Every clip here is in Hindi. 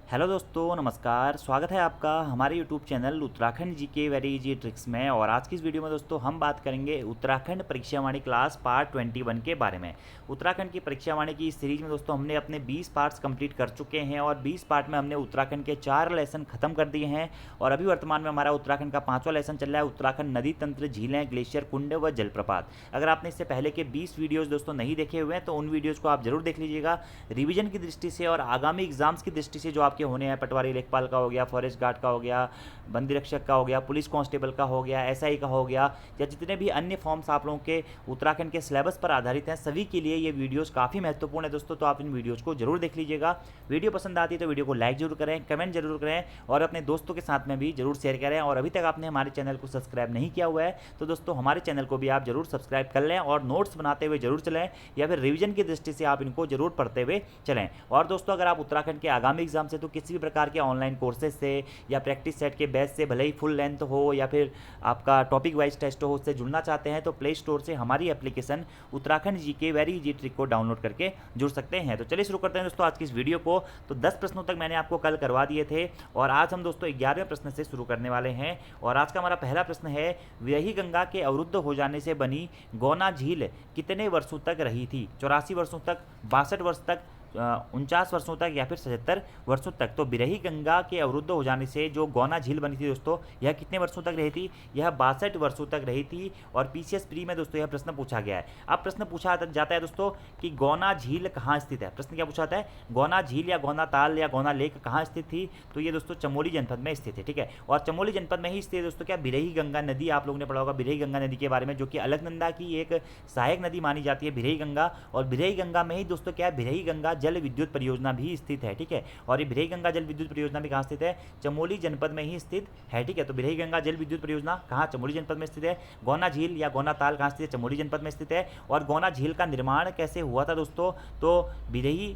हेलो दोस्तों, नमस्कार। स्वागत है आपका हमारे यूट्यूब चैनल उत्तराखंड जी के वेरी इजी ट्रिक्स में। और आज की इस वीडियो में दोस्तों हम बात करेंगे उत्तराखंड परीक्षावाणी क्लास पार्ट 21 के बारे में। उत्तराखंड की परीक्षावाणी की इस सीरीज में दोस्तों हमने अपने 20 पार्ट्स कंप्लीट कर चुके हैं और 20 पार्ट में हमने उत्तराखंड के 4 लेसन खत्म कर दिए हैं। और अभी वर्तमान में हमारा उत्तराखंड का 5वां लेसन चल रहा है, उत्तराखंड नदी तंत्र, झीलें, ग्लेशियर, कुंड व जलप्रपात। अगर आपने इससे पहले के 20 वीडियोज़ दोस्तों नहीं देखे हुए हैं तो उन वीडियोज़ को आप जरूर देख लीजिएगा रिवीजन की दृष्टि से और आगामी एग्जाम्स की दृष्टि से। जो आपके होने हैं, पटवारी लेखपाल का हो गया, फॉरेस्ट गार्ड का हो गया, बंदी रक्षक का हो गया, पुलिस कांस्टेबल का हो गया, एसआई का हो गया, या जितने भी अन्य फॉर्म्स आप लोगों के उत्तराखंड के सिलेबस पर आधारित हैं, सभी के लिए ये वीडियोस काफ़ी महत्वपूर्ण है दोस्तों। तो आप इन वीडियोस को जरूर देख लीजिएगा। वीडियो पसंद आती है तो वीडियो को लाइक जरूर करें, कमेंट जरूर करें और अपने दोस्तों के साथ में भी जरूर शेयर करें। और अभी तक आपने हमारे चैनल को सब्सक्राइब नहीं किया हुआ है तो दोस्तों हमारे चैनल को भी आप जरूर सब्सक्राइब कर लें और नोट्स बनाते हुए जरूर चलें, या फिर रिवीजन की दृष्टि से आप इनको जरूर पढ़ते हुए चलें। और दोस्तों अगर आप उत्तराखंड के आगामी एग्जाम से तो किसी भी प्रकार के ऑनलाइन कोर्सेज से या प्रैक्टिस सेट के बैच से, भले ही फुल लेंथ हो या फिर आपका टॉपिक वाइज टेस्ट हो, उससे जुड़ना चाहते हैं तो प्ले स्टोर से हमारी एप्लीकेशन उत्तराखंड जी के वेरी इजी ट्रिक को डाउनलोड करके जुड़ सकते हैं। तो चलिए शुरू करते हैं दोस्तों आज की इस वीडियो को। तो 10 प्रश्नों तक मैंने आपको कल करवा दिए थे और आज हम दोस्तों 11वें प्रश्न से शुरू करने वाले हैं। और आज का हमारा पहला प्रश्न है, विरही गंगा के अवरुद्ध हो जाने से बनी गौना झील कितने वर्षों तक रही थी? 84 वर्षों तक, 62 वर्ष तक, 49 वर्षों तक या फिर 77 वर्षों तक। तो बिरही गंगा के अवरुद्ध हो जाने से जो गौना झील बनी थी दोस्तों, यह कितने वर्षों तक रही थी? यह 62 वर्षों तक रही थी। और पीसीएस प्री में दोस्तों यह प्रश्न पूछा गया है। अब प्रश्न पूछा जाता है दोस्तों कि गौना झील कहाँ स्थित है। प्रश्न क्या पूछा जाता है? गौना झील या गौना ताल या गौना लेक कहाँ स्थित थी? तो ये दोस्तों चमोली जनपद में स्थित है। ठीक है, और चमोली जनपद में ही स्थित है दोस्तों क्या बिरही गंगा नदी। आप लोगों ने पढ़ा होगा बिरही गंगा नदी के बारे में, जो कि अलकनंदा की एक सहायक नदी मानी जाती है बिरही गंगा। और बिरही गंगा में ही दोस्तों क्या है, बिरही गंगा जल विद्युत परियोजना भी स्थित है। ठीक है, और ये बिरही गंगा जल विद्युत परियोजना भी कहाँ स्थित है? चमोली जनपद में ही स्थित है। ठीक है, तो बिरही गंगा जल विद्युत परियोजना कहाँ? चमोली जनपद में स्थित है। गौना झील या गौना ताल कहाँ स्थित है? चमोली जनपद में स्थित है। और गौना झील का निर्माण कैसे हुआ था दोस्तों? तो बिरही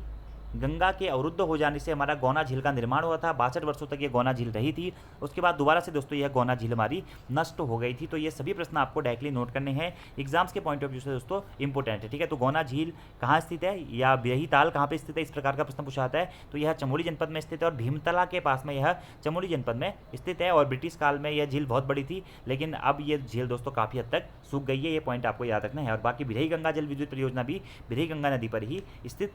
गंगा के अवरुद्ध हो जाने से हमारा गौना झील का निर्माण हुआ था। 62 वर्षों तक ये गौना झील रही थी। उसके बाद दोबारा से दोस्तों यह गौना झील हमारी नष्ट हो गई थी। तो ये सभी प्रश्न आपको डायरेक्टली नोट करने हैं, एग्जाम्स के पॉइंट ऑफ व्यू से दोस्तों इंपॉर्टेंट है। ठीक है, तो गौना झील कहाँ स्थित है या बिरही ताल कहाँ पे स्थित है, इस प्रकार का प्रश्न पूछा जाता है। तो यह चमोली जनपद में स्थित है और भीमतला के पास में यह चमोली जनपद में स्थित है। और ब्रिटिश काल में यह झील बहुत बड़ी थी, लेकिन अब ये झील दोस्तों काफ़ी हद तक सूख गई है। ये पॉइंट आपको याद रखना है। और बाकी बिरही गंगा जल विद्युत परियोजना भी बिरही गंगा नदी पर ही स्थित।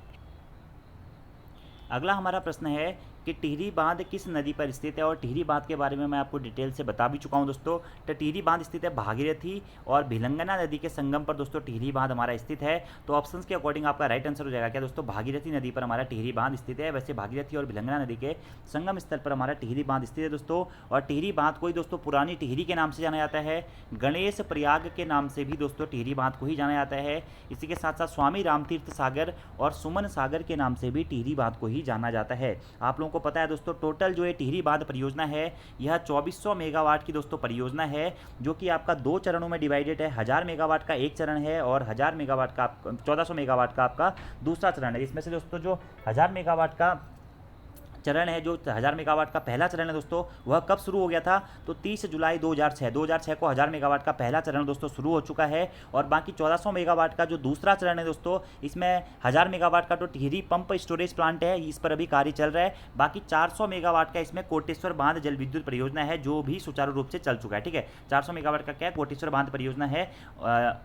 अगला हमारा प्रश्न है कि टिहरी बांध किस नदी पर स्थित है? और टिहरी बांध के बारे में मैं आपको डिटेल से बता भी चुका हूं दोस्तों। तो टिहरी बांध स्थित है भागीरथी और भिलंगना नदी के संगम पर दोस्तों टिहरी बांध हमारा स्थित है। तो ऑप्शंस के अकॉर्डिंग आपका राइट आंसर हो जाएगा क्या दोस्तों? भागीरथी नदी पर हमारा टिहरी बांध स्थित है। वैसे भागीरथी और भिलंगना नदी के संगम स्थल पर हमारा टिहरी बांध स्थित है दोस्तों। और टिहरी बांध को ही दोस्तों पुरानी टिहरी के नाम से जाना जाता है, गणेश प्रयाग के नाम से भी दोस्तों टिहरी बांध को ही जाना जाता है। इसी के साथ साथ स्वामी रामतीर्थ सागर और सुमन सागर के नाम से भी टिहरी बांध को ही जाना जाता है। आप लोगों को पता है दोस्तों टोटल जो ये टिहरी बांध परियोजना है यह 2400 मेगावाट की दोस्तों परियोजना है, जो कि आपका 2 चरणों में डिवाइडेड है। 1000 मेगावाट का एक चरण है और 1000 मेगावाट का 1400 मेगावाट का आपका दूसरा चरण है। इसमें से दोस्तों जो 1000 मेगावाट का चरण है, जो 1000 मेगावाट का पहला चरण है दोस्तों, वह कब शुरू हो गया था? तो 30 जुलाई 2006 को 1000 मेगावाट का पहला चरण दोस्तों शुरू हो चुका है। और बाकी 1400 मेगावाट का जो दूसरा चरण है दोस्तों, इसमें 1000 मेगावाट का तो टिहरी पंप स्टोरेज प्लांट है, इस पर अभी कार्य चल रहा है। बाकी 400 मेगावाट का इसमें कोटेश्वर बांध जल विद्युत परियोजना है, जो भी सुचारू रूप से चल चुका है। ठीक है, 400 मेगावाट का क्या है? कोटेश्वर बांध परियोजना है।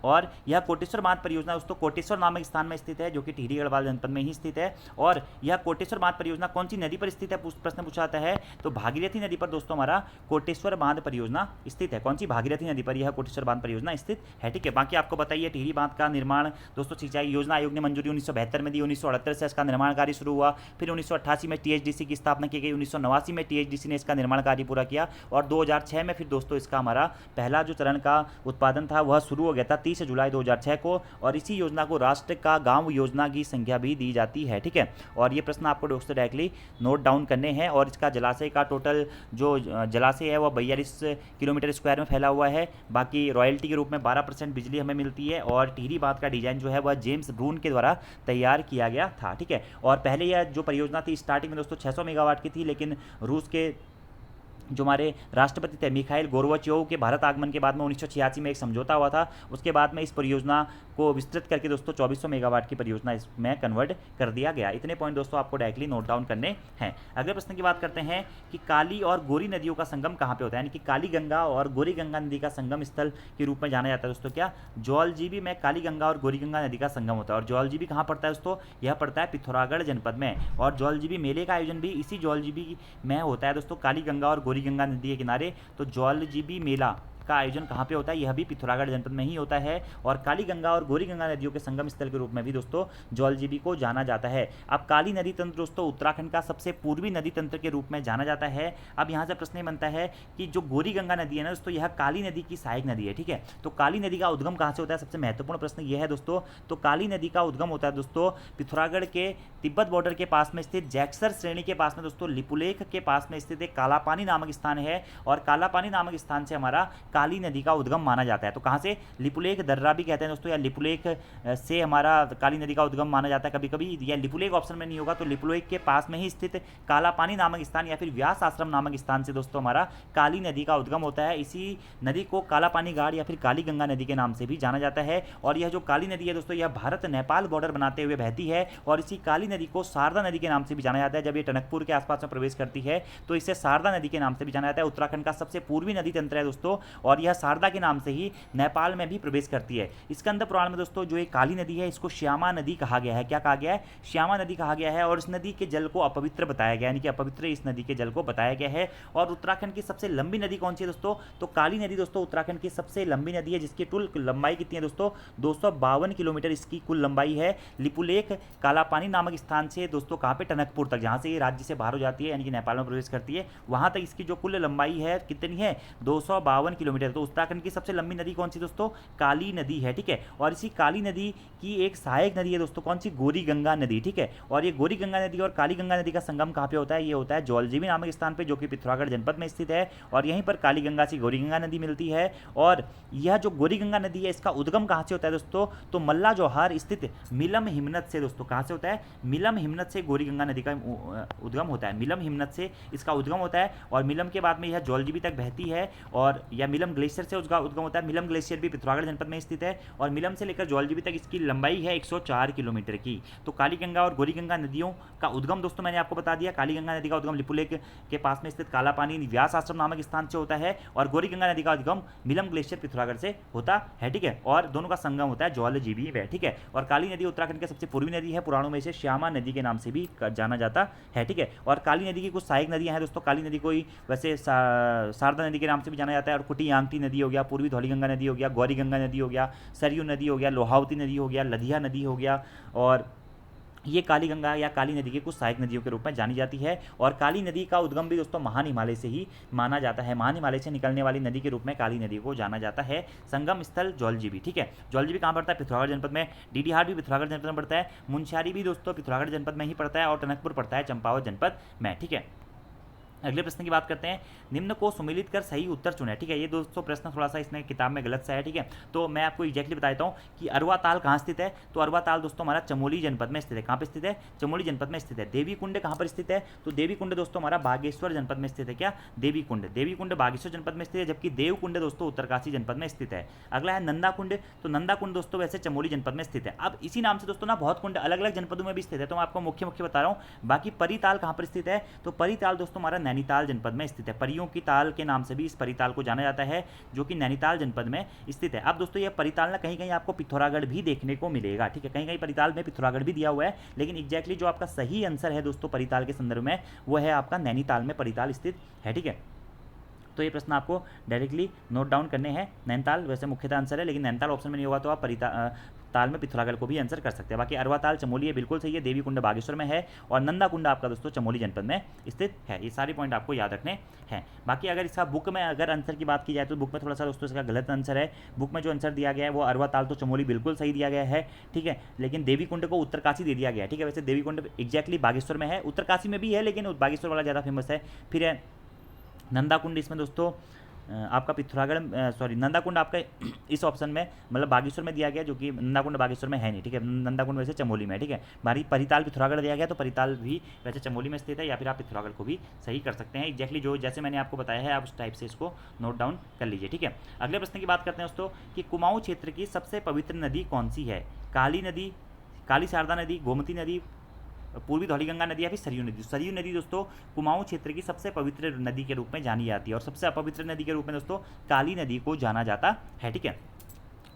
और यह कोटेश्वर बांध परियोजना दोस्तों कोटेश्वर नामक स्थान में स्थित है, जो कि टिहरी गढ़वाल जनपद में ही स्थित है। और यह कोटेश्वर बांध परियोजना कौन सी नदी पर स्थित है? प्रश्न पूछा जाता है। तो भागीरथी नदी पर दोस्तों हमारा कोटेश्वर बांध परियोजना स्थित है। कौन सी? भागीरथी नदी पर यह कोटेश्वर बांध परियोजना स्थित है। ठीक है, बाकी आपको बताइए टिहरी बांध का निर्माण दोस्तों सिंचाई योजना आयोग ने मंजूरी 1972 में दी। 1978 से इसका निर्माण कार्य शुरू हुआ। फिर 1988 में टीएचडीसी की स्थापना की गई। 1989 में टीएचडीसी ने इसका निर्माण कार्य पूरा किया। और 2006 में फिर दोस्तों इसका हमारा पहला जो चरण का उत्पादन था वह शुरू हो गया था 30 जुलाई 2006 को। और इसी योजना को राष्ट्र का गांव योजना की संख्या भी दी जाती है। ठीक है, और ये प्रश्न आपको दोस्तों डायरेक्टली नोट डाउन करने हैं। और इसका जलाशय का टोटल जो जलाशय है वह 42 किलोमीटर स्क्वायर में फैला हुआ है। बाकी रॉयल्टी के रूप में 12% बिजली हमें मिलती है। और टिहरी बांध का डिजाइन जो है वह जेम्स ब्रून के द्वारा तैयार किया गया था। ठीक है, और पहले यह जो परियोजना थी स्टार्टिंग में दोस्तों 600 मेगावाट की थी, लेकिन रूस के जो हमारे राष्ट्रपति थे मिखाइल गोर्बाचोव के भारत आगमन के बाद में 1986 में एक समझौता हुआ था। उसके बाद में इस परियोजना को विस्तृत करके दोस्तों 2400 मेगावाट की परियोजना इसमें कन्वर्ट कर दिया गया। इतने पॉइंट दोस्तों आपको डायरेक्टली नोट डाउन करने हैं। अगले प्रश्न की बात करते हैं कि काली और गोरी नदियों का संगम कहाँ पे होता है, यानी कि काली गंगा और गोरी गंगा नदी का संगम स्थल के रूप में जाना जाता है दोस्तों क्या, जौलजीबी में काली गंगा और गोरी गंगा नदी का संगम होता है। और जौलजीबी कहाँ पड़ता है दोस्तों, यह पड़ता है पिथौरागढ़ जनपद में। और जौलजीबी मेले का आयोजन भी इसी जौलजीबी में होता है दोस्तों, काली गंगा और गोरी गंगा नदी के किनारे। तो जौलजीबी मेला का आयोजन कहाँ पे होता है, यह भी पिथौरागढ़ जनपद में ही होता है। और काली गंगा और गोरी गंगा नदियों के संगम स्थल के रूप में भी दोस्तों जौलजीबी को जाना जाता है। अब काली नदी तंत्र दोस्तों उत्तराखंड का सबसे पूर्वी नदी तंत्र के रूप में जाना जाता है। अब यहाँ से प्रश्न बनता है कि जो गोरी गंगा नदी है ना दोस्तों, यह काली नदी की सहायक नदी है, ठीक है। तो काली नदी का उद्गम कहाँ से होता है, सबसे महत्वपूर्ण प्रश्न यह है दोस्तों। तो काली नदी का उद्गम होता है दोस्तों पिथौरागढ़ के तिब्बत बॉर्डर के पास में स्थित जैक्सर श्रेणी के पास में दोस्तों लिपुलेख के पास में स्थित एक कालापानी नामक स्थान है। और कालापानी नामक स्थान से हमारा काली नदी का उद्गम माना जाता है। तो कहाँ से, लिपुलेख दर्रा भी कहते हैं दोस्तों, या लिपुलेख से हमारा काली नदी का उद्गम माना जाता है कभी कभी, या लिपुलेख ऑप्शन में नहीं होगा तो लिपुलेख के पास में ही स्थित कालापानी नामक स्थान या फिर व्यास आश्रम नामक स्थान से दोस्तों हमारा काली नदी का उद्गम होता है। इसी नदी को कालापानी घाट या फिर काली गंगा नदी के नाम से भी जाना जाता है। और यह जो काली नदी है दोस्तों, यह भारत नेपाल बॉर्डर बनाते हुए बहती है। और इसी काली नदी को शारदा नदी के नाम से भी जाना जाता है। जब ये टनकपुर के आसपास में प्रवेश करती है तो इसे शारदा नदी के नाम से भी जाना जाता है। उत्तराखंड का सबसे पूर्वी नदी तंत्र है दोस्तों, और यह शारदा के नाम से ही नेपाल में भी प्रवेश करती है। स्कंद पुराण में दोस्तों जो एक काली नदी है इसको श्यामा नदी कहा गया है। क्या कहा गया है, श्यामा नदी कहा गया है। और इस नदी के जल को अपवित्र बताया गया, यानी कि अपवित्र इस नदी के जल को बताया गया है। और उत्तराखंड की सबसे लंबी नदी कौन सी है दोस्तों, तो काली नदी दोस्तों उत्तराखंड की सबसे लंबी नदी है, जिसकी कुल लंबाई कितनी है दोस्तों, 252 किलोमीटर इसकी कुल लंबाई है। लिपुलेख कालापानी नामक स्थान से दोस्तों कहाँ पे, टनकपुर तक, जहाँ से ये राज्य से बाहर हो जाती है यानी कि नेपाल में प्रवेश करती है, वहाँ तक इसकी जो कुल लंबाई है कितनी है, 252 किलोमीटर। तो उत्तराखंड की सबसे लंबी नदी कौन सी दोस्तों, काली नदी है, ठीक है। और इसी काली नदी की एक सहायक नदी है दोस्तों, कौन सी, गोरी गंगा नदी, ठीक है। और ये गोरी गंगा नदी और काली गंगा नदी का संगम कहाँ पे होता है, ये होता है जौलजीबी नामक स्थान पे, जो कि पिथौरागढ़ जनपद में स्थित है। और यहीं पर काली गंगा से गोरी गंगा नदी मिलती है। और यह जो गोरी गंगा नदी है इसका उद्गम कहाँ से होता है दोस्तों, तो मल्ला जौहार स्थित मिलम हिमनत से दोस्तों, कहाँ से होता है, मिलम हिमनत से गोरी गंगा नदी का उद्गम होता है। मिलम हिमनत से इसका उद्गम होता है। और मिलम के बाद में यह जौलजीबी तक बहती है। और यह मिलम ग्लेशियर से उसका उद्गम होता है। मिलम ग्लेशियर भी पिथौरागढ़ जनपद में स्थित है। और मिलम से लेकर जौलजीबी तक इसकी लंबाई है 104 किलोमीटर की। तो काली गंगा और गोरी गंगा नदियों का उद्गम दोस्तों मैंने आपको बता दिया। काली गंगा नदी का उद्गम लिपुलेख के पास में स्थित कालापानी व्यास आश्रम नामक स्थान से होता है। और गोरी गंगा नदी का उद्गम मिलम ग्लेशियर पिथौरागढ़ से होता है, ठीक है। और दोनों का संगम होता है जौलजीबी में, ठीक है। और काली नदी उत्तराखंड की सबसे पूर्वी नदी है। पुराणों में इसे श्यामा नदी के नाम से भी जाना जाता है, ठीक है। और काली नदी की कुछ सहायक नदियां हैं दोस्तों। काली नदी को वैसे शारदा नदी के नाम से भी जाना जाता है। और कुटी यांगटी नदी हो गया, पूर्वी धौलीगंगा नदी हो गया, गौरी गंगा नदी हो गया, सरयू नदी हो गया, लोहावती नदी हो गया, लधिया नदी हो गया। और ये काली गंगा या काली नदी की कुछ सहायक नदियों के रूप में जानी जाती है। और काली नदी का उद्गम भी दोस्तों महान हिमालय से ही माना जाता है। महान हिमालय से निकलने वाली नदी के रूप में काली नदी को जाना जाता है। संगम स्थल जौलजीबी, ठीक है। जौलजीबी कहाँ पड़ता है, पिथौरागढ़ जनपद में। डीडीहाट भी पिथौरागढ़ जनपद में पड़ता है। मुनस्यारी भी दोस्तों पिथौरागढ़ जनपद में ही पड़ता है। और टनकपुर पड़ता है चंपावत जनपद में, ठीक है। अगले प्रश्न की बात करते हैं। निम्न को सुमिलित कर सही उत्तर चुने, ठीक है। ये दोस्तों प्रश्न थोड़ा सा इसमें किताब में गलत सा है, ठीक है। तो मैं आपको एग्जैक्टली बता देता हूँ कि अरवा ताल कहाँ स्थित है। तो अरवा ताल दोस्तों हमारा चमोली जनपद में स्थित है। कहाँ पे स्थित है, चमोली जनपद में स्थित है। देवी कुंड कहाँ पर स्थित है, तो देवी कुंड दोस्तों हमारा बागेश्वर जनपद में स्थित है। क्या, देवी कुंड बागेश्वर जनपद में स्थित है। जबकि देव कुंड दोस्तों उत्तरकाशी जनपद में स्थित है। अगला है नंदा कुंड। तो नंदा कुंड दोस्तों वैसे चमोली जनपद में स्थित है। अब इसी नाम से दोस्तों ना बहुत कुंड अलग अलग जनपदों में भी स्थित है, तो मैं आपको मुख्य बता रहा हूँ। बाकी परिताल कहाँ पर स्थित है, तो परिताल दोस्तों हमारा नैनीताल जनपद में स्थित है। परियों की ताल के नाम से भी इस परिताल को जाना जाता है, जो कि नैनीताल जनपद में स्थित है। अब दोस्तों ये परिताल ना कहीं कहीं आपको पिथौरागढ़ भी देखने को मिलेगा, ठीक है। कहीं कहीं परिताल में पिथौरागढ़ भी दिया हुआ है, लेकिन एग्जैक्टली जो आपका सही आंसर है दोस्तों परिताल के संदर्भ में, वो है आपका नैनीताल में परिताल स्थित है, ठीक है। तो ये प्रश्न आपको डायरेक्टली नोट डाउन करने हैं। नैनीताल वैसे मुख्यतः आंसर है, लेकिन नैनीताल ऑप्शन में नहीं होगा तो आप ताल में पिथौरागढ़ को भी आंसर कर सकते हैं। बाकी अरवा ताल चमोली है, बिल्कुल सही है। देवी कुंड बागेश्वर में है। और नंदा कुंड आपका दोस्तों चमोली जनपद में स्थित है। ये सारे पॉइंट आपको याद रखने हैं। बाकी अगर इसका बुक में अगर आंसर की बात की जाए तो बुक में थोड़ा सा दोस्तों इसका गलत आंसर है। बुक में जो आंसर दिया गया है वो अरवा ताल तो चमोली बिल्कुल सही दिया गया है, ठीक है। लेकिन देवी कुंड को उत्तरकाशी दे दिया गया है, ठीक है। वैसे देवी कुंड एग्जैक्टली बागेश्वर में है, उत्तरकाशी में भी है, लेकिन बागेश्वर वाला ज़्यादा फेमस है। फिर है नंदा कुंड, इसमें दोस्तों आपका पिथौरागढ़ सॉरी नंदाकुंड आपका इस ऑप्शन में मतलब बागेश्वर में दिया गया, जो कि नंदाकुंड बागेश्वर में है नहीं, ठीक है। नंदाकुंड वैसे चमोली में है, ठीक है। हमारी परिताल पिथौरागढ़ दिया गया, तो परिताल भी वैसे चमोली में स्थित है, या फिर आप पिथौरागढ़ को भी सही कर सकते हैं। एग्जैक्टली जो जैसे मैंने आपको बताया है, आप उस टाइप से इसको नोट डाउन कर लीजिए, ठीक है। अगले प्रश्न की बात करते हैं दोस्तों कि कुमाऊं क्षेत्र की सबसे पवित्र नदी कौन सी है? काली नदी, काली शारदा नदी, गोमती नदी, पूर्वी धौलीगंगा नदी, या फिर सरयू नदी। सरयू नदी दोस्तों कुमाऊं क्षेत्र की सबसे पवित्र नदी के रूप में जानी जाती है, और सबसे अपवित्र नदी के रूप में दोस्तों काली नदी को जाना जाता है, ठीक है।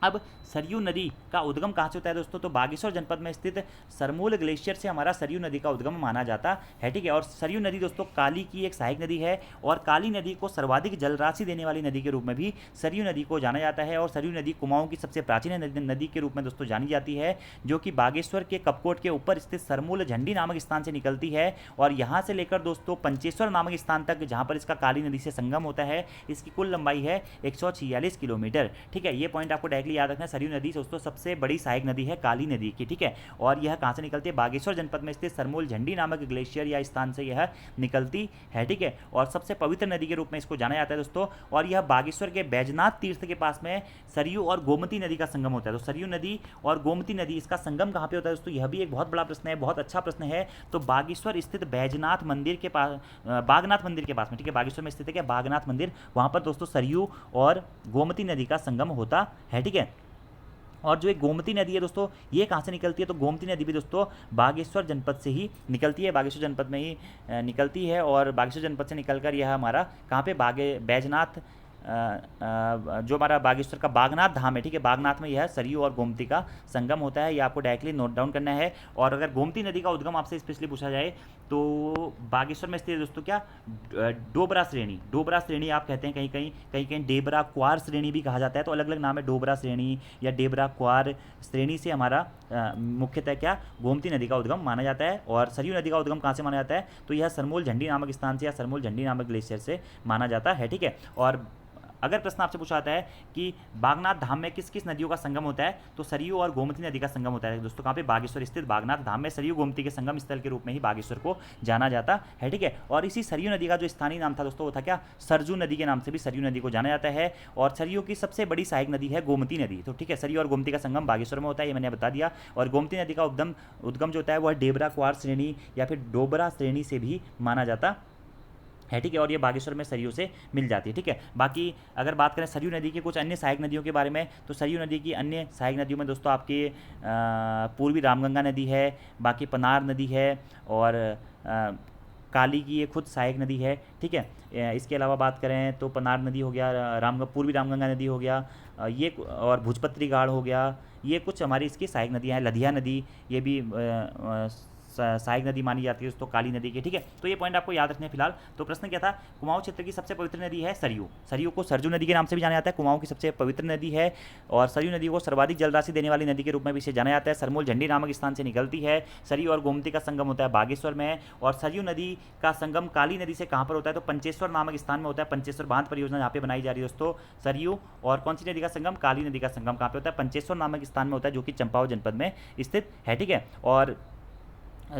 अब सरयू नदी का उद्गम कहाँ से होता है दोस्तों? तो बागेश्वर जनपद में स्थित सरमूल ग्लेशियर से हमारा सरयू नदी का उद्गम माना जाता है, ठीक है। और सरयू नदी दोस्तों काली की एक सहायक नदी है, और काली नदी को सर्वाधिक जलराशि देने वाली नदी के रूप में भी सरयू नदी को जाना जाता है। और सरयू नदी कुमाऊं की सबसे प्राचीन नदी के रूप में दोस्तों जानी जाती है, जो कि बागेश्वर के कपकोट के ऊपर स्थित सरमूल झंडी नामक स्थान से निकलती है, और यहाँ से लेकर दोस्तों पंचेश्वर नामक स्थान तक, जहाँ पर इसका काली नदी से संगम होता है, इसकी कुल लंबाई है 146 किलोमीटर, ठीक है। ये पॉइंट आपको डायरेक्टली याद रखना है। सरयू नदी दोस्तों सबसे बड़ी सहायक नदी है काली नदी की, ठीक है। और यह कहाँ से निकलती है? बागेश्वर जनपद में स्थित सरमूल झंडी नामक ग्लेशियर या स्थान से यह निकलती है, ठीक है। और सबसे पवित्र नदी के रूप में इसको जाना जाता है दोस्तों। और यह बागेश्वर के बैजनाथ तीर्थ के पास में सरयू और गोमती नदी का संगम होता है। तो सरयू नदी और गोमती नदी इसका संगम कहाँ पे होता है दोस्तों? यह भी एक बहुत बड़ा प्रश्न है, बहुत अच्छा प्रश्न है। तो बागेश्वर स्थित बैजनाथ मंदिर के पास, बागनाथ मंदिर के पास में, ठीक है। बागेश्वर में स्थित है क्या? बागनाथ मंदिर, वहाँ पर दोस्तों सरयू और गोमती नदी का संगम होता है, ठीक है। और जो एक गोमती नदी है दोस्तों, ये कहाँ से निकलती है? तो गोमती नदी भी दोस्तों बागेश्वर जनपद से ही निकलती है, बागेश्वर जनपद में ही निकलती है। और बागेश्वर जनपद से निकलकर यह हमारा कहाँ पे बैजनाथ, जो हमारा बागेश्वर का बागनाथ धाम है, ठीक है, बागनाथ में यह सरयू और गोमती का संगम होता है। ये आपको डायरेक्टली नोट डाउन करना है। और अगर गोमती नदी का उद्गम आपसे स्पेशली पूछा जाए तो बागेश्वर में स्थित दोस्तों क्या? डोबरा श्रेणी, डोबरा श्रेणी आप कहते हैं, कहीं कहीं डेबरा क्वार श्रेणी भी कहा जाता है। तो अलग अलग नाम है, डोबरा श्रेणी या डेबरा क्वार श्रेणी से हमारा मुख्यतः क्या? गोमती नदी का उद्गम माना जाता है। और सरयू नदी का उद्गम कहाँ से माना जाता है? तो यह सरमूल झंडी नामक स्थान से या सरमूल झंडी नामक ग्लेशियर से माना जाता है, ठीक है। और अगर प्रश्न आपसे पूछा जाता है कि बागनाथ धाम में किस किस नदियों का संगम होता है, तो सरयू और गोमती नदी का संगम होता है दोस्तों। कहाँ पे? बागेश्वर स्थित बागनाथ धाम में सरयू गोमती के संगम स्थल के रूप में ही बागेश्वर को जाना जाता है, ठीक है। और इसी सरयू नदी का जो स्थानीय नाम था दोस्तों, वो था क्या? सरजू नदी के नाम से भी सरयू नदी को जाना जाता है। और सरयू की सबसे बड़ी सहायक नदी है गोमती नदी, तो ठीक है। सरयू और गोमती का संगम बागेश्वर में होता है, ये मैंने बता दिया। और गोमती नदी का उद्गम जो होता है वह डेबरा क्वार श्रेणी या फिर डोबरा श्रेणी से भी माना जाता है, ठीक है। और ये बागेश्वर में सरयू से मिल जाती है, ठीक है। बाकी अगर बात करें सरयू नदी की कुछ अन्य सहायक नदियों के बारे में, तो सरयू नदी की अन्य सहायक नदियों में दोस्तों आपकी पूर्वी रामगंगा नदी है, बाकी पनार नदी है, और काली की ये खुद सहायक नदी है, ठीक है। इसके अलावा बात करें तो पनार नदी हो गया, पूर्वी रामगंगा नदी हो गया, ये और भुजपत्री गाढ़ हो गया, ये कुछ हमारी इसकी सहायक नदियाँ हैं। लधिया नदी ये भी सहायक नदी मानी जाती है दोस्तों काली नदी की, ठीक है। तो ये पॉइंट आपको याद रखने हैं फिलहाल। तो प्रश्न क्या था? कुमाऊं क्षेत्र की सबसे पवित्र नदी है सरयू। सरयू को सरजू नदी के नाम से भी जाना जाता है, कुमाऊं की सबसे पवित्र नदी है। और सरयू नदी को सर्वाधिक जलराशि देने वाली नदी के रूप में भी इसे जाना जाता है। सरमूल झंडी नामक स्थान से निकलती है। सरयू और गोमती का संगम होता है बागेश्वर में। और सरयू नदी का संगम काली नदी से कहाँ पर होता है? तो पंचेश्वर नामक स्थान में होता है। पंचेश्वर बांध परियोजना यहाँ पे बनाई जा रही है दोस्तों। सरयू और कौन सी नदी का संगम? काली नदी का संगम कहाँ पे होता है? पंचेश्वर नामक स्थान में होता है, जो कि चंपावत जनपद में स्थित है, ठीक है। और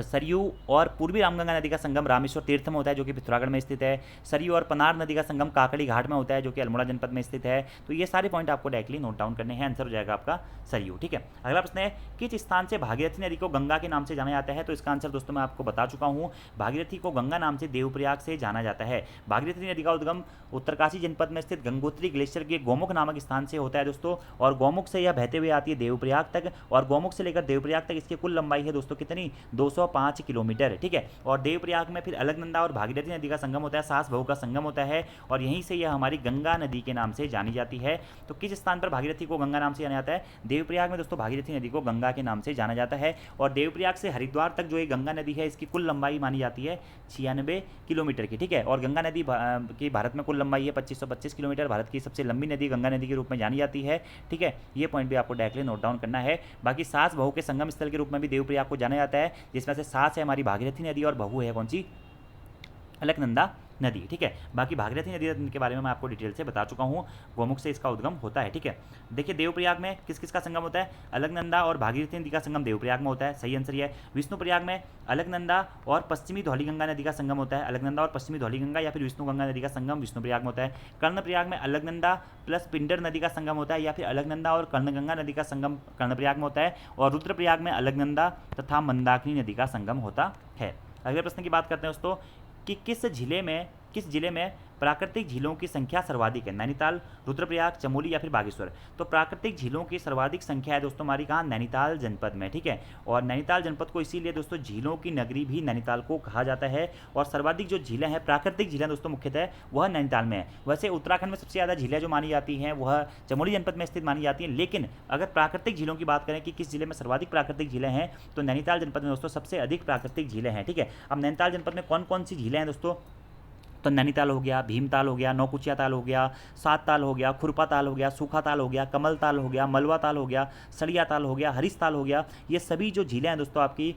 सरयू और पूर्वी रामगंगा नदी का संगम रामेश्वर तीर्थ में होता है, जो कि पिथौरागढ़ में स्थित है। सरयू और पनार नदी का संगम काकड़ी घाट में होता है, जो कि अल्मोड़ा जनपद में स्थित है। तो ये सारे पॉइंट आपको डायरेक्टली नोट डाउन करने हैं। आंसर हो जाएगा आपका सरयू, ठीक है। अगला प्रश्न है, किस स्थान से भागीरथी नदी को गंगा के नाम से जाना जाता है? तो इसका आंसर दोस्तों मैं आपको बता चुका हूँ। भागीरथी को गंगा नाम से देवप्रयाग से जाना जाता है। भागीरथी नदी का उद्गम उत्तरकाशी जनपद में स्थित गंगोत्री ग्लेशियर के गोमुख नामक स्थान से होता है दोस्तों। और गोमुख से यह बहते हुए आती है देवप्रयाग तक। और गोमुख से लेकर देवप्रयाग तक इसकी कुल लंबाई है दोस्तों कितनी? 205 किलोमीटर, ठीक है। और देवप्रयाग में फिर अलकनंदा और भागीरथी नदी का संगम होता है, सास बहू का संगम होता है। और यहीं से यह हमारी गंगा नदी के नाम से जानी जाती है। तो किस स्थान पर भागीरथी को गंगा नाम से जाना जाता है? देवप्रयाग में दोस्तों भागीरथी नदी को गंगा के नाम से जाना जाता है। और देवप्रयाग से हरिद्वार तक जो ये गंगा नदी है, इसकी कुल लंबाई मानी जाती है 96 किलोमीटर की, ठीक है। और गंगा नदी की भारत में कुल लंबाई है 2525 किलोमीटर। भारत की सबसे लंबी नदी गंगा नदी के रूप में जानी जाती है, ठीक है। ये पॉइंट भी आपको डायरेक्टली नोट डाउन करना है। बाकी सास बहू के संगम स्थल के रूप में भी देवप्रयाग को जाना जाता है, जिसमें से सास है हमारी भागीरथी नदी और बहू है कौन सी? अलकनंदा नदी, ठीक है। बाकी भागीरथी नदी के बारे में मैं आपको डिटेल से बता चुका हूँ, गोमुख से इसका उद्गम होता है, ठीक है। देखिए देवप्रयाग में किस किस का संगम होता है, अलकनंदा और भागीरथी नदी का संगम देवप्रयाग में होता है, सही आंसर ये है। विष्णुप्रयाग में अलकनंदा और पश्चिमी धौलीगंगा नदी का संगम होता है, अलकनंदा और पश्चिमी धौलीगंगा या फिर विष्णु गंगा नदी का संगम विष्णुप्रयाग में होता है। कर्णप्रयाग में अलकनंदा प्लस पिंडर नदी का संगम होता है या फिर अलकनंदा और कर्णगंगा नदी का संगम कर्णप्रयाग में होता है। और रुद्रप्रयाग में अलकनंदा तथा मंदाकिनी नदी का संगम होता है। अगले प्रश्न की बात करते हैं दोस्तों कि किस जिले में प्राकृतिक झीलों की संख्या सर्वाधिक है, नैनीताल, रुद्रप्रयाग, चमोली या फिर बागेश्वर। तो प्राकृतिक झीलों की सर्वाधिक संख्या है दोस्तों हमारी कहाँ, नैनीताल जनपद में, ठीक है। और नैनीताल जनपद को इसीलिए दोस्तों झीलों की नगरी भी नैनीताल को कहा जाता है। और सर्वाधिक जो झीलें हैं, प्राकृतिक झीलें दोस्तों मुख्यतः वह नैनीताल में है। वैसे उत्तराखंड में सबसे ज़्यादा झीलें जो मानी जाती हैं वह चमोली जनपद में स्थित मानी जाती हैं, लेकिन अगर प्राकृतिक झीलों की बात करें कि किस जिले में सर्वाधिक प्राकृतिक झीलें हैं, तो नैनीताल जनपद में दोस्तों सबसे अधिक प्राकृतिक झीलें हैं, ठीक है। अब नैनीताल जनपद में कौन कौन सी झीलें हैं दोस्तों, तो नैनीताल हो गया, भीमताल हो गया, नौकुचिया ताल हो गया, सात ताल हो गया, खुरपा ताल हो गया, सूखा ताल हो गया, कमल ताल हो गया, मलवा ताल हो गया, सड़िया ताल हो गया, हरीश ताल हो गया। ये सभी जो झीलें हैं दोस्तों आपकी,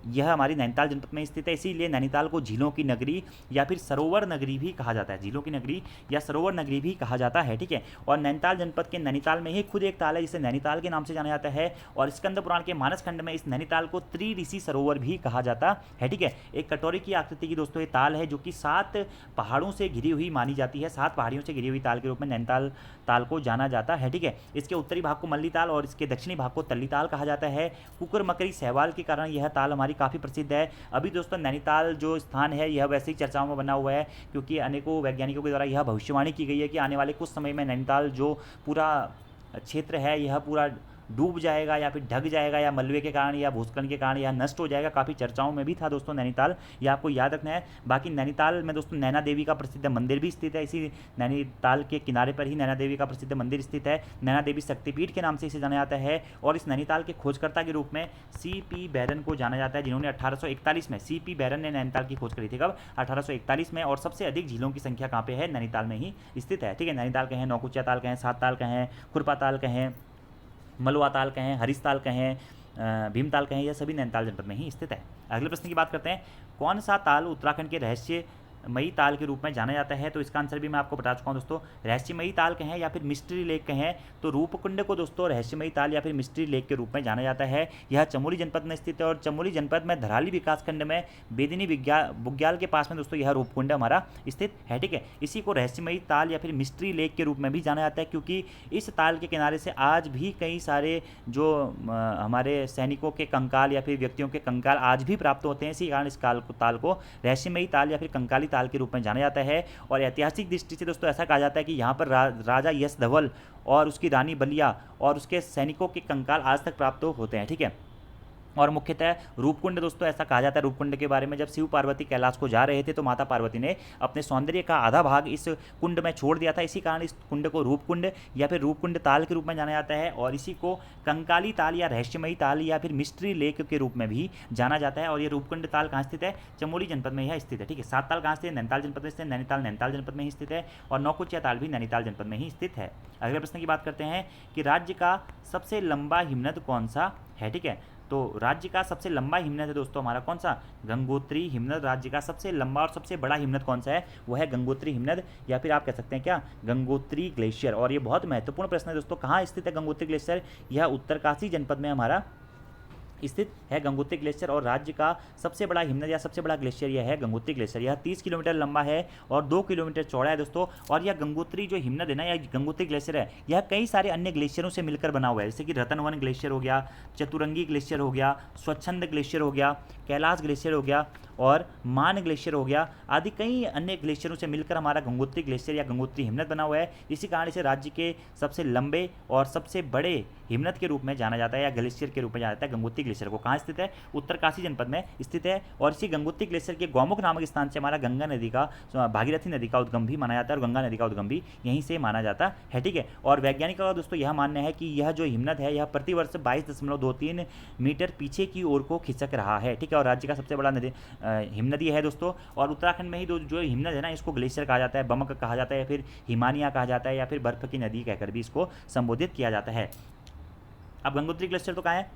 यह हमारी नैनीताल जनपद में स्थित है। इसीलिए नैनीताल को झीलों की नगरी या फिर सरोवर नगरी भी कहा जाता है, झीलों की नगरी या सरोवर नगरी भी कहा जाता है, ठीक है। और नैनीताल जनपद के नैनीताल में ही खुद एक ताल है जिसे नैनीताल के नाम से जाना जाता है। और स्कंद पुराण के मानस खंड में इस नैनीताल को त्रिऋषि सरोवर भी कहा जाता है, ठीक है। एक कटोरी की आकृति की दोस्तों ये ताल है जो कि 7 पहाड़ों से घिरी हुई मानी जाती है, 7 पहाड़ियों से घिरी हुई ताल के रूप में नैनीताल ताल को जाना जाता है, ठीक है। इसके उत्तरी भाग को मल्ली ताल और इसके दक्षिणी भाग को तल्ली ताल कहा जाता है। कुकर मकरी सहवाल के कारण यह ताल हमारी काफ़ी प्रसिद्ध है। अभी दोस्तों नैनीताल जो स्थान है यह वैसे ही चर्चाओं में बना हुआ है, क्योंकि अनेकों वैज्ञानिकों के द्वारा यह भविष्यवाणी की गई है कि आने वाले कुछ समय में नैनीताल जो पूरा क्षेत्र है यह पूरा डूब जाएगा या फिर ढक जाएगा, या मलबे के कारण या भूस्खलन के कारण यह नष्ट हो जाएगा। काफ़ी चर्चाओं में भी था दोस्तों नैनीताल, ये आपको याद रखना है। बाकी नैनीताल में दोस्तों नैना देवी का प्रसिद्ध मंदिर भी स्थित है, इसी नैनीताल के किनारे पर ही नैना देवी का प्रसिद्ध मंदिर स्थित है। नैना देवी शक्तिपीठ के नाम से इसे जाना जाता है। और इस नैनीताल के खोजकर्ता के रूप में C.P. बैरन को जाना जाता है, जिन्होंने 1841 में C.P. बैरन ने नैनीताल की खोज करी थी, कब, 1841 में। और सबसे अधिक झीलों की संख्या कहाँ पे है, नैनीताल में ही स्थित है, ठीक है। नैनीताल कहें, नौकुचिया ताल कहें, सात ताल कहें, खुरपा ताल कहें, मलवा ताल कहें, हरीश ताल कहें, भीमताल कहें, यह सभी नैनीताल जनपद में ही स्थित है। अगले प्रश्न की बात करते हैं, कौन सा ताल उत्तराखंड के रहस्यमयी ताल के रूप में जाना जाता है। तो इसका आंसर भी मैं आपको बता चुका हूँ दोस्तों। रहस्यमयी ताल कहें या फिर मिस्ट्री लेक कहें, तो रूपकुंड को दोस्तों रहस्यमयी ताल या फिर मिस्ट्री लेक के रूप में जाना जाता है। यह चमोली जनपद में स्थित है और चमोली जनपद में धराली विकासखंड में बेदिनी बुग्याल के पास में दोस्तों यह रूपकुंड हमारा स्थित है, ठीक है। इसी को रहस्यमयी ताल या फिर मिस्ट्री लेक के रूप में भी जाना जाता है, क्योंकि इस ताल के किनारे से आज भी कई सारे जो हमारे सैनिकों के कंकाल या फिर व्यक्तियों के कंकाल आज भी प्राप्त होते हैं। इसी कारण इस ताल को रहस्यमयी ताल या फिर कंकाली ताल के रूप में जाना जाता है। और ऐतिहासिक दृष्टि से दोस्तों ऐसा कहा जाता है कि यहाँ पर राजा यश धवल और उसकी रानी बलिया और उसके सैनिकों के कंकाल आज तक प्राप्त होते हैं, ठीक है। और मुख्यतः रूपकुंड दोस्तों ऐसा कहा जाता है रूपकुंड के बारे में, जब शिव पार्वती कैलाश को जा रहे थे तो माता पार्वती ने अपने सौंदर्य का आधा भाग इस कुंड में छोड़ दिया था। इसी कारण इस कुंड को रूपकुंड या फिर रूपकुंड ताल के रूप में जाना जाता है। और इसी को कंकाली ताल या रहस्यमयी ताल या फिर मिस्ट्री लेक के रूप में भी जाना जाता है। और ये रूपकुंड ताल कहाँ स्थित है, चमोली जनपद में यह स्थित है, ठीक है। सात ताल कहाँ स्थित है, नैनीताल जनपद में स्थित है, नैनीताल जनपद में ही स्थित है। और नौकुचिया ताल भी नैनीताल जनपद में ही स्थित है। अगले प्रश्न की बात करते हैं कि राज्य का सबसे लंबा हिमनद कौन सा है, ठीक है। तो राज्य का सबसे लंबा हिमनद है दोस्तों हमारा कौन सा, गंगोत्री हिमनद। राज्य का सबसे लंबा और सबसे बड़ा हिमनद कौन सा है, वो है गंगोत्री हिमनद, या फिर आप कह सकते हैं क्या, गंगोत्री ग्लेशियर। और ये बहुत महत्वपूर्ण प्रश्न है दोस्तों, कहाँ स्थित है गंगोत्री ग्लेशियर, यह उत्तरकाशी जनपद में हमारा स्थित है गंगोत्री ग्लेशियर। और राज्य का सबसे बड़ा हिमनद या सबसे बड़ा ग्लेशियर यह है गंगोत्री ग्लेशियर। यह 30 किलोमीटर लंबा है और 2 किलोमीटर चौड़ा है दोस्तों। और यह गंगोत्री जो हिमनद है ना, यह गंगोत्री ग्लेशियर है, यह कई सारे अन्य ग्लेशियरों से मिलकर बना हुआ है, जैसे कि रतनवन ग्लेशियर हो गया, चतुरंगी ग्लेशियर हो गया, स्वच्छंद ग्लेशियर हो गया, कैलाश ग्लेशियर हो गया और मान ग्लेशियर हो गया, आदि कई अन्य ग्लेशियरों से मिलकर हमारा गंगोत्री ग्लेशियर या गंगोत्री हिमनद बना हुआ है। इसी कारण इसे राज्य के सबसे लंबे और सबसे बड़े हिमनद के रूप में जाना जाता है या ग्लेशियर के रूप में जाना जाता है। गंगोत्री ग्लेशियर को कहाँ स्थित है, उत्तरकाशी जनपद में स्थित है। और इसी गंगोत्री ग्लेशियर के गौमुख नामक स्थान से हमारा गंगा नदी का, भागीरथी नदी का उद्गम भी माना जाता है और गंगा नदी का उद्गम भी यहीं से माना जाता है, ठीक है। और वैज्ञानिकों का दोस्तों यह मानना है कि यह जो हिमनद है यह प्रतिवर्ष 22.23 मीटर पीछे की ओर को खिसक रहा है, ठीक है। और राज्य का सबसे बड़ा हिमनदी है दोस्तों। और उत्तराखंड में ही जो हिमनद है ना, इसको ग्लेशियर कहा जाता है, बमक कहा जाता है, या फिर हिमानिया कहा जाता है, या फिर बर्फ की नदी कहकर भी इसको संबोधित किया जाता है। अब गंगोत्री ग्लेशियर तो कहाँ है,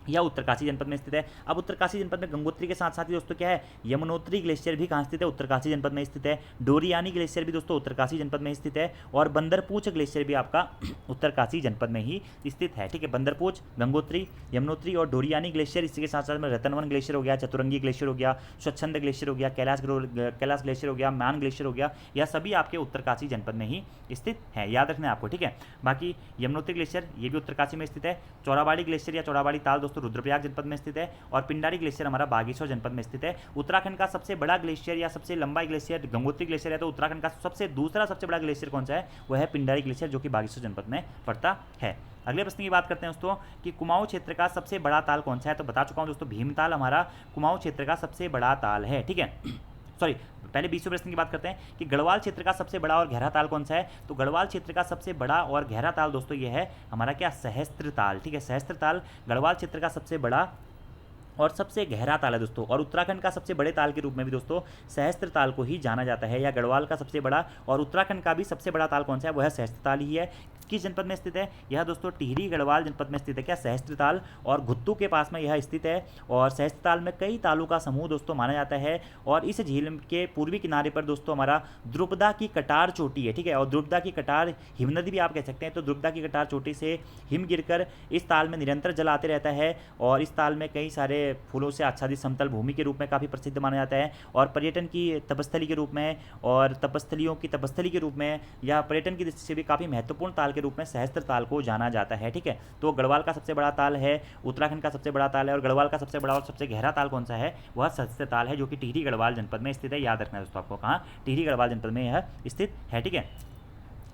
या उत्तरकाशी जनपद में स्थित है। अब उत्तरकाशी जनपद में गंगोत्री के साथ साथ ही दोस्तों क्या है, यमुनोत्री ग्लेशियर भी कहाँ स्थित है, उत्तरकाशी जनपद में स्थित है। डोरियानी ग्लेशियर भी दोस्तों उत्तरकाशी जनपद में स्थित है। और बंदरपूछ ग्लेशियर भी आपका उत्तरकाशी जनपद में ही स्थित है। ठीक है, बंदरपूछ, गंगोत्री, यमुनोत्री और डोरियानी ग्लेशियर, इसी के साथ साथ में रतनवन ग्लेशियर हो गया, चतुरंगी ग्लेशियर हो गया, स्वच्छंद ग्लेशियर हो गया, कैलाश ग्लेशियर हो गया, मान ग्लेशियर हो गया, यह सभी आपके उत्तरकाशी जनपद में ही स्थित है, याद रखना है आपको। ठीक है, बाकी यमुनोत्री ग्लेशियर ये भी उत्तरकाशी में स्थित है। चौराबाड़ी ग्लेशियर या चौराबाड़ी ताल दोस्तों रुद्रप्रयाग जनपद में स्थित है। और पिंडारी ग्लेशियर हमारा बागेश्वर जनपद में स्थित है। उत्तराखंड का सबसे बड़ा ग्लेशियर या सबसे लंबा ग्लेशियर गंगोत्री ग्लेशियर है, तो उत्तराखंड का दूसरा सबसे बड़ा ग्लेशियर कौन सा है, वह है पिंडारी ग्लेशियर, जो कि बागेश्वर जनपद में पड़ता है। अगले प्रश्न की बात करते हैं दोस्तों कि कुमाऊं क्षेत्र का सबसे बड़ा ताल कौन सा है, तो बता चुका हूं दोस्तों, भीमताल हमारा कुमाऊं क्षेत्र का सबसे बड़ा ताल है। ठीक है, सॉरी, पहले 20वें प्रश्न की बात करते हैं कि गढ़वाल क्षेत्र का सबसे बड़ा और गहरा ताल कौन सा है, तो गढ़वाल क्षेत्र का सबसे बड़ा और गहरा ताल दोस्तों ये है हमारा क्या, सहस्त्र ताल। ठीक है, सहस्त्र ताल गढ़वाल क्षेत्र का सबसे बड़ा और सबसे गहरा ताल है दोस्तों। और उत्तराखंड का सबसे बड़े ताल के रूप में भी दोस्तों सहस्त्र ताल को ही जाना जाता है, या गढ़वाल का सबसे बड़ा और उत्तराखंड का भी सबसे बड़ा ताल कौन सा है, वह सहस्त्र ताल ही है। किस जनपद में स्थित है, यह दोस्तों टिहरी गढ़वाल जनपद में स्थित है क्या, सहस्त्र ताल, और घुत्तू के पास में यह स्थित है। और सहस्त्र ताल में कई तालों का समूह दोस्तों माना जाता है। और इस झील के पूर्वी किनारे पर दोस्तों हमारा द्रुपदा की कटार चोटी है। ठीक है, और द्रुपदा की कटार हिमनदी भी आप कह सकते हैं, तो द्रुपदा की कटार चोटी से हिम गिरकर इस ताल में निरंतर जल आते रहता है। और इस ताल में कई सारे फूलों से आच्छादित समतल भूमि के रूप में काफ़ी प्रसिद्ध माना जाता है, और पर्यटन की तपस्थली के रूप में और तपस्थलियों की तपस्थली के रूप में या पर्यटन की दृष्टि से भी काफ़ी महत्वपूर्ण ताल के रूप में सहस्त्र ताल को जाना जाता है। ठीक है, तो गढ़वाल का सबसे बड़ा ताल है, उत्तराखंड का सबसे बड़ा ताल है, और गढ़वाल का सबसे बड़ा और सबसे गहरा ताल कौन सा है, वह सहस्त्र ताल है, जो कि टिहरी गढ़वाल जनपद में स्थित है। याद रखना है दोस्तों आपको, कहाँ, टिहरी गढ़वाल जनपद में यह स्थित है। ठीक है,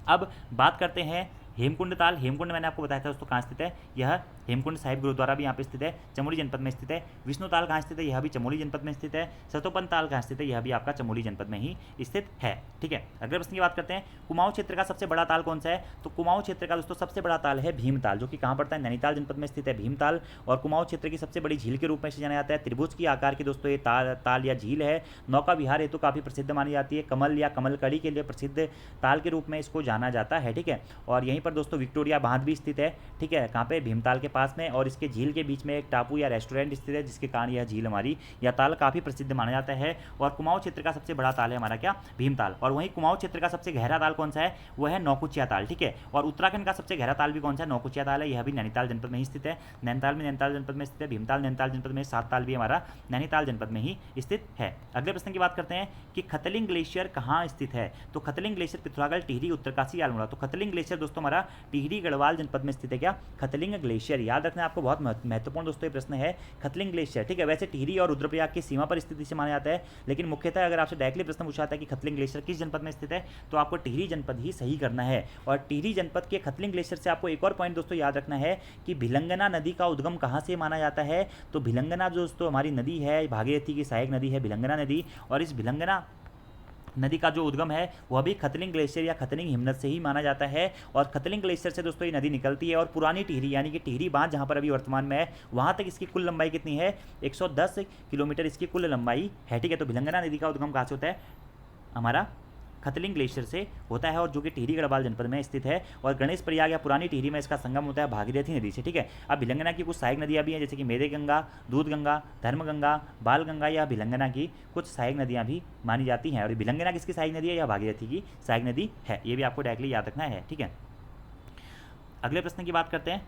अब बात करते हैं हेमकुंड ताल। हेमकुंड मैंने आपको बताया था दोस्तों कहाँ स्थित है, यह हेमकुंड साहिब गुरुद्वारा भी यहाँ पे स्थित है, चमोली जनपद में स्थित है। विष्णु ताल कहाँ स्थित है, यह भी चमोली जनपद में स्थित है। सतोपन ताल कहाँ स्थित है, यह भी आपका चमोली जनपद में ही स्थित है। ठीक है, अगले प्रश्न की बात करते हैं, कुमाऊं क्षेत्र का सबसे बड़ा ताल कौन सा है, तो कुमाऊं क्षेत्र का दोस्तों सबसे बड़ा ताल है भीमताल, जो कि कहाँ पड़ता है, नैनीताल जनपद में स्थित है भीमताल। और कुमाऊं क्षेत्र की सबसे बड़ी झील के रूप में इसे जाना जाता है। त्रिभुज की आकार की दोस्तों ये ताल या झील है, नौका विहार हेतु काफ़ी प्रसिद्ध मानी जाती है, कमल या कमलकड़ी के लिए प्रसिद्ध ताल के रूप में इसको जाना जाता है। ठीक है, और यहीं पर दोस्तों विक्टोरिया बांध भी स्थित है। ठीक है, कहाँ पे, भीमताल के पास में, और इसके झील के बीच में एक टापू या रेस्टोरेंट स्थित है, जिसके कारण यह झील हमारी या ताल काफ़ी प्रसिद्ध माना जाता है। और कुमाऊं क्षेत्र का सबसे बड़ा ताल है हमारा क्या, भीमताल। और वहीं कुमाऊं क्षेत्र का सबसे गहरा ताल कौन सा है, वह है नौकुचिया ताल। ठीक है, और उत्तराखंड का सबसे गहरा ताल भी कौन सा है, नौकुचिया ताल है, यह भी नैनीताल जनपद में ही स्थित है। नैनीताल जनपद में स्थित है भीमताल, नैनीताल जनपद में, सात ताल भी हमारा नैनीताल जनपद में ही स्थित है। अगले प्रश्न की बात करते हैं कि खतलिंग ग्लेशियर कहाँ स्थित है, तो खतलिंग ग्लेशियर पिथौरागढ़, टिहरी, उत्तरकाशी, अल्मोड़ा। तो खतलिंग ग्लेशियर दोस्तों हमारा टिहरी गढ़वाल जनपद में स्थित है क्या, खतलिंग ग्लेशियर। याद रखना है आपको, बहुत महत्वपूर्ण दोस्तों ये प्रश्न है, खतलिंग ग्लेशियर। ठीक है, वैसे टिहरी और रुद्रप्रयाग की सीमा पर स्थिति से माना जाता है, लेकिन मुख्यतः अगर आपसे डायरेक्टली प्रश्न पूछा जाता है कि खतलिंग ग्लेशियर किस जनपद में स्थित है, तो आपको टिहरी जनपद ही सही करना है। और टिहरी जनपद के खतलिंग ग्लेशियर से आपको एक और पॉइंट दोस्तों याद रखना है कि भिलंगना नदी का उद्गम कहाँ से माना जाता है, तो भिलंगना दोस्तों हमारी नदी है, भागीरथी की सहायक नदी है भिलंगना नदी, और इस भिलंगना नदी का जो उद्गम है वह भी खतलिंग ग्लेशियर या खतलिंग हिमनद से ही माना जाता है। और खतलिंग ग्लेशियर से दोस्तों ये नदी निकलती है, और पुरानी टिहरी यानी कि टिहरी बांध जहाँ पर अभी वर्तमान में है, वहाँ तक इसकी कुल लंबाई कितनी है, 110 किलोमीटर इसकी कुल लंबाई है। ठीक है, तो भिलंगना नदी का उद्गम कहाँ से होता है, हमारा खतलिंग ग्लेशियर से होता है, और जो कि टिहरी गढ़वाल जनपद में स्थित है। और गणेश प्रयाग या पुरानी टिहरी में इसका संगम होता है भागीरथी नदी से। ठीक है, अब भिलंगना की कुछ सहायक नदियाँ भी हैं, जैसे कि मेरे गंगा, दूध गंगा, धर्म गंगा, बाल गंगा, या भिलंगना की कुछ सहायक नदियाँ भी मानी जाती हैं। और भिलंगना किसकी सहायक नदी है, या भागीरथी की सहायक नदी है, ये भी आपको डायरेक्टली याद रखना है। ठीक है, अगले प्रश्न की बात करते हैं,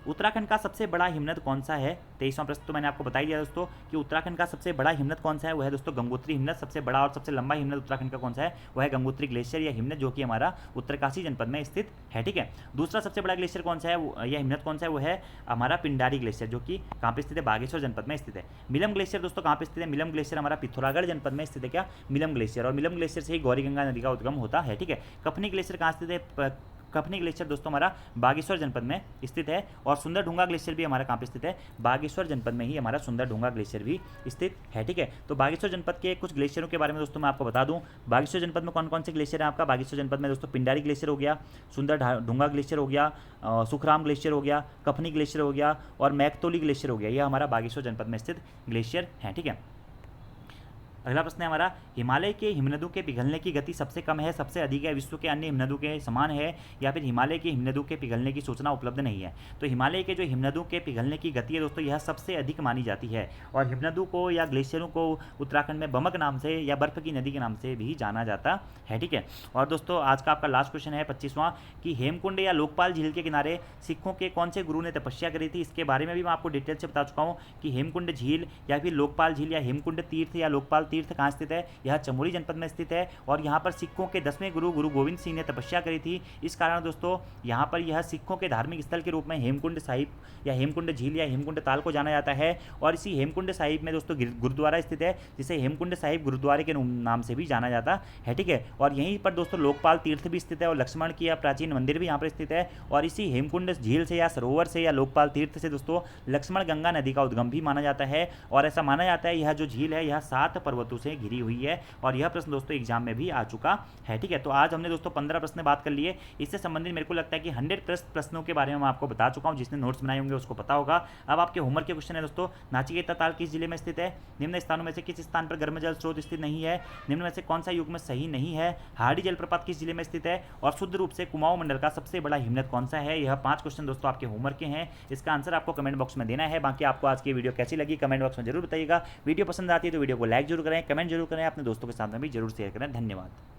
उत्तराखंड का सबसे बड़ा हिमनद कौन सा है। 23वां प्रश्न तो मैंने आपको बता ही दिया दोस्तों कि उत्तराखंड का सबसे बड़ा हिमनद कौन सा है, वह है दोस्तों गंगोत्री हिमनद। सबसे बड़ा और सबसे लंबा हिमनद उत्तराखंड का कौन सा है, वह है गंगोत्री ग्लेशियर या हिमनद, जो कि हमारा उत्तरकाशी जनपद में स्थित है। ठीक है, दूसरा सबसे बड़ा ग्लेशियर कौन सा है या हिमनद कौन सा है, वो है हमारा पिंडारी ग्लेशियर, जो कि कहाँ पे स्थित है, बागेश्वर जनपद में स्थित है। मिलम ग्लेशियर दोस्तों कहाँ पे स्थित है, मिलम ग्लेशियर हमारा पिथौरागढ़ जनपद में स्थित है क्या, मिलम ग्लेशियर। और मिलम ग्लेशियर से ही गौरी गंगा नदी का उद्गम होता है। ठीक है, कफनी ग्लेशियर कहाँ स्थित है, कफनी ग्लेशियर दोस्तों हमारा बागेश्वर जनपद में स्थित है। और सुंदर ढूंगा ग्लेशियर भी हमारा कहाँ पे स्थित है, बागेश्वर जनपद में ही हमारा सुंदर ढूंगा ग्लेशियर भी स्थित है। ठीक है, तो बागेश्वर जनपद के कुछ ग्लेशियरों के बारे में दोस्तों मैं आपको बता दूं। बागेश्वर जनपद में कौन कौन से ग्लेशियर है आपका, बागेश्वर जनपद में दोस्तों पिंडारी ग्लेशियर हो गया, सुंदर ढूंगा ग्लेशियर हो गया, सुखराम ग्लेशियर हो गया, कफनी ग्लेशियर हो गया, और मैकतोली ग्लेशियर हो गया। यह हमारा बागेश्वर जनपद में स्थित ग्लेशियर है। ठीक है, अगला प्रश्न है हमारा, हिमालय के हिमनदों के पिघलने की गति सबसे कम है, सबसे अधिक है, विश्व के अन्य हिमनदों के समान है, या फिर हिमालय के हिमनदों के पिघलने की सूचना उपलब्ध नहीं है। तो हिमालय के जो हिमनदों के पिघलने की गति है दोस्तों, यह सबसे अधिक मानी जाती है। और हिमनदों को या ग्लेशियरों को उत्तराखंड में बमक नाम से या बर्फ की नदी के नाम से भी जाना जाता है। ठीक है। और दोस्तों आज का आपका लास्ट क्वेश्चन है 25वां, कि हेमकुंड या लोकपाल झील के किनारे सिखों के कौन से गुरु ने तपस्या करी थी। इसके बारे में भी मैं आपको डिटेल से बता चुका हूँ कि हेमकुंड झील या फिर लोकपाल झील या हेमकुंड तीर्थ या लोकपाल तीर्थ कहाँ स्थित है, यह चमोली जनपद में स्थित है। और यहाँ पर सिखों के 10वें गुरु गुरु गोविंद सिंह ने तपस्या करी थी। इस कारण दोस्तों यहाँ पर यह सिखों के धार्मिक स्थल के रूप में हेमकुंड साहिब या हेमकुंड झील या हेमकुंड ताल को जाना जाता है। और इसी हेमकुंड साहिब में दोस्तों गुरुद्वारा स्थित है, जिसे हेमकुंड साहिब गुरुद्वारे के नाम से भी जाना जाता है। ठीक है। और यहीं पर दोस्तों लोकपाल तीर्थ भी स्थित है और लक्ष्मण की प्राचीन मंदिर भी यहाँ पर स्थित है। और इसी हेमकुंड झील से या सरोवर से या लोकपाल तीर्थ से दोस्तों लक्ष्मण गंगा नदी का उद्गम भी माना जाता है। और ऐसा माना जाता है यह जो झील है यह 7 पर्वतों से घिरी हुई है। और यह प्रश्न दोस्तों एग्जाम में भी आ चुका है। ठीक है। तो आज हमने दोस्तों 15 प्रश्न बात कर लिए। इससे संबंधित मेरे को लगता है कि 100 प्रश्नों के बारे में मैं आपको बता चुका हूँ। जिसने नोट्स बनाए होंगे उसको पता होगा। अब आपके होमवर्क के क्वेश्चन है दोस्तों, नाचिकेता ताल किस जिले में स्थित है, निम्न स्थानों में से किस स्थान पर गर्म जल स्रोत स्थित नहीं है, निम्न में से कौन सा युग्म सही नहीं है, हार्डी जलप्रपात किस जिले में स्थित है, और शुद्ध रूप से कुमाऊं मंडल का सबसे बड़ा हिमनद कौन सा है। यह 5 क्वेश्चन दोस्तों आपके होमवर्क के हैं। इसका आंसर आपको कमेंट बॉक्स में देना है। बाकी आपको आज की वीडियो कैसी लगी कमेंट बॉक्स में जरूर बताइएगा। वीडियो पसंद आती है तो वीडियो को लाइक जरूर करें, कमेंट जरूर करें, अपने दोस्तों के साथ में भी जरूर शेयर करें। धन्यवाद।